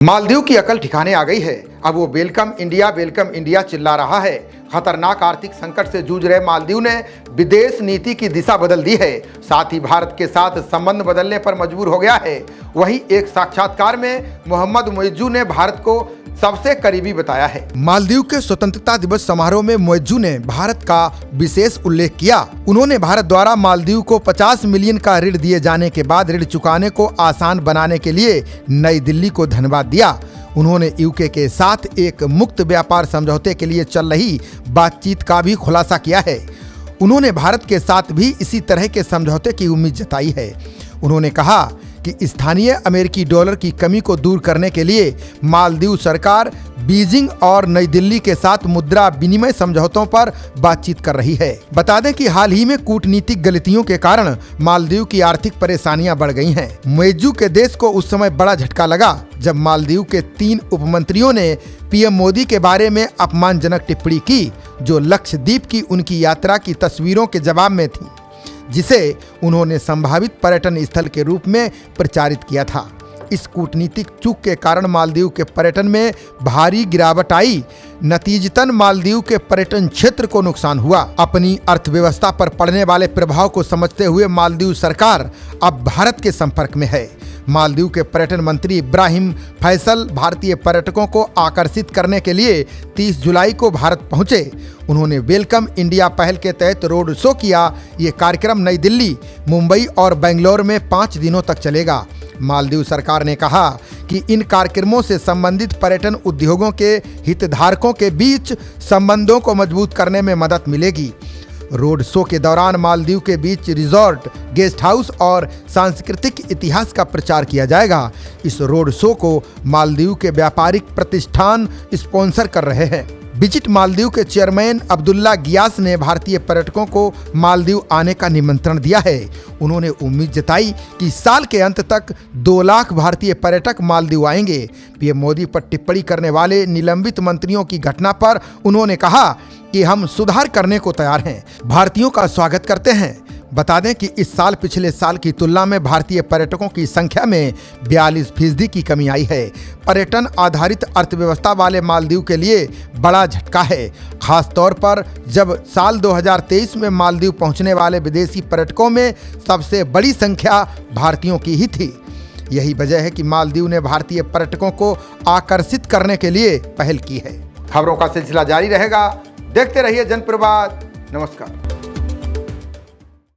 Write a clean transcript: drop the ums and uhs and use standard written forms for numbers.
मालदीव की अकल ठिकाने आ गई है। अब वो वेलकम इंडिया चिल्ला रहा है। खतरनाक आर्थिक संकट से जूझ रहे मालदीव ने विदेश नीति की दिशा बदल दी है, साथ ही भारत के साथ संबंध बदलने पर मजबूर हो गया है। वहीं एक साक्षात्कार में मोहम्मद मुइज्जू ने भारत को सबसे करीबी बताया है। मालदीव के स्वतंत्रता दिवस समारोह में मुइज्जू ने भारत का विशेष उल्लेख किया। उन्होंने भारत द्वारा मालदीव को 50 मिलियन का ऋण दिए जाने के बाद ऋण चुकाने को आसान बनाने के लिए नई दिल्ली को धन्यवाद दिया। उन्होंने यूके के साथ एक मुक्त व्यापार समझौते के लिए चल रही बातचीत का भी खुलासा किया है। उन्होंने भारत के साथ भी इसी तरह के समझौते की उम्मीद जताई है। उन्होंने कहा कि स्थानीय अमेरिकी डॉलर की कमी को दूर करने के लिए मालदीव सरकार बीजिंग और नई दिल्ली के साथ मुद्रा विनिमय समझौतों पर बातचीत कर रही है। बता दें कि हाल ही में कूटनीतिक गलतियों के कारण मालदीव की आर्थिक परेशानियां बढ़ गई हैं। मुइज्जू के देश को उस समय बड़ा झटका लगा जब मालदीव के 3 उपमंत्रियों ने पीएम मोदी के बारे में अपमानजनक टिप्पणी की, जो लक्षद्वीप की उनकी यात्रा की तस्वीरों के जवाब में थी, जिसे उन्होंने संभावित पर्यटन स्थल के रूप में प्रचारित किया था। इस कूटनीतिक चूक के कारण मालदीव के पर्यटन में भारी गिरावट आई। नतीजतन मालदीव के पर्यटन क्षेत्र को नुकसान हुआ। अपनी अर्थव्यवस्था पर पड़ने वाले प्रभाव को समझते हुए मालदीव सरकार अब भारत के संपर्क में है। मालदीव के पर्यटन मंत्री इब्राहिम फैसल भारतीय पर्यटकों को आकर्षित करने के लिए 30 जुलाई को भारत पहुंचे। उन्होंने वेलकम इंडिया पहल के तहत रोड शो किया। ये कार्यक्रम नई दिल्ली, मुंबई और बेंगलोर में 5 दिनों तक चलेगा। मालदीव सरकार ने कहा कि इन कार्यक्रमों से संबंधित पर्यटन उद्योगों के हितधारकों के बीच संबंधों को मजबूत करने में मदद मिलेगी। रोड शो के दौरान मालदीव के बीच रिजॉर्ट, गेस्ट हाउस और सांस्कृतिक इतिहास का प्रचार किया जाएगा। इस रोड शो को मालदीव के व्यापारिक प्रतिष्ठान स्पॉन्सर कर रहे हैं। विजिट मालदीव के चेयरमैन अब्दुल्ला गियास ने भारतीय पर्यटकों को मालदीव आने का निमंत्रण दिया है। उन्होंने उम्मीद जताई कि साल के अंत तक 2 लाख भारतीय पर्यटक मालदीव आएंगे। पीएम मोदी पर टिप्पणी करने वाले निलंबित मंत्रियों की घटना पर उन्होंने कहा कि हम सुधार करने को तैयार हैं, भारतीयों का स्वागत करते हैं। बता दें कि इस साल पिछले साल की तुलना में भारतीय पर्यटकों की संख्या में 42% की कमी आई है। पर्यटन आधारित अर्थव्यवस्था वाले मालदीव के लिए बड़ा झटका है, खास तौर पर जब साल 2023 में मालदीव पहुंचने वाले विदेशी पर्यटकों में सबसे बड़ी संख्या भारतीयों की ही थी। यही वजह है कि मालदीव ने भारतीय पर्यटकों को आकर्षित करने के लिए पहल की है। खबरों का सिलसिला जारी रहेगा। देखते रहिए जनप्रवाद। नमस्कार।